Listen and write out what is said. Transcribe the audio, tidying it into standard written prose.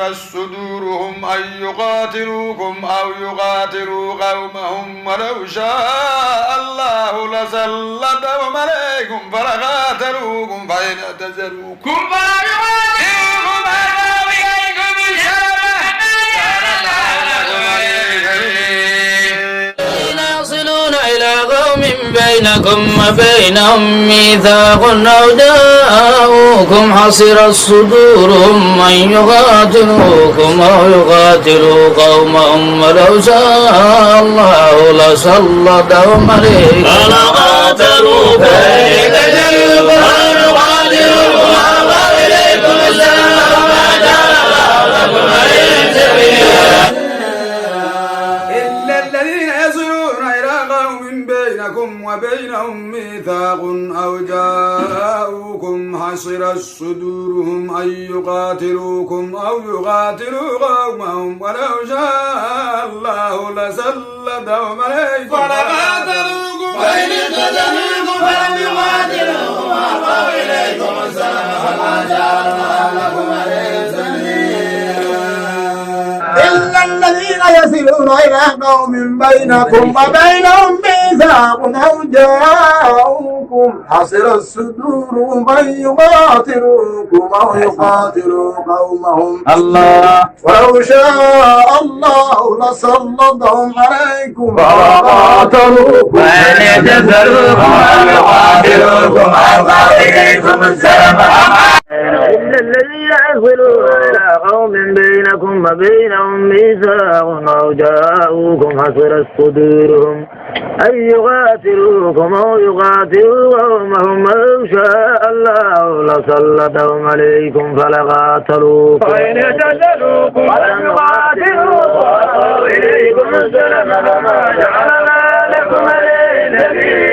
حصرت صدورهم أن يقاتلوكم أو يقاتلوا قومهم ولو شاء الله لسلطهم عليكم فلقاتلوكم فإن اعتزلوكم فلا يقاتلوكم فألقوا إليكم السلام يصلون إلى قوم بينكم وبينهم ميثاق أو جاءوكم حصرت صدورهم أن يقاتلوكم أو يقاتلوا قومهم ولو شاء الله لسلطهم عليكم فلقاتلوكم فإن اعتزلوكم أو يقاتلوكم فألقوا إليكم السلام ما جعل الله لكم عليهم سبيلا إلا الذين يصلون إلى قوم بينكم وبينهم ميثاق أو جاءوكم حصرت صدورهم أن يقاتلوكم أو يقاتلوا قومهم ولو شاء الله لسلطهم عليكم فلقاتلوكم فإن اعتزلوكم فلم يقاتلوكم وألقوا إليكم السلام فما جعل الله لكم عليهم سبيلا إلا الذين يصلون إلى قوم بينكم وبينهم ميثاق أو جاءوكم حصرت صدورهم أن يقاتلوكم أو يقاتلوا قومهم الله ولو شاء الله لسلطهم عليكم فقاتلوكم وإن اعتزلوكم أو يقاتلوكم ألقوا إليكم السلام إلا الذين يصلون إلى قوم بينكم وبينهم ميثاق أو جاءوكم حصرت صدورهم أن يقاتلوكم أو يقاتلوا قومهم ولو شاء الله لسلطهم عليكم فلقاتلوكم وإن اعتزلوكم ولم يقاتلوكم وألقوا إليكم السلام فما جعل لكم عليه سبيلا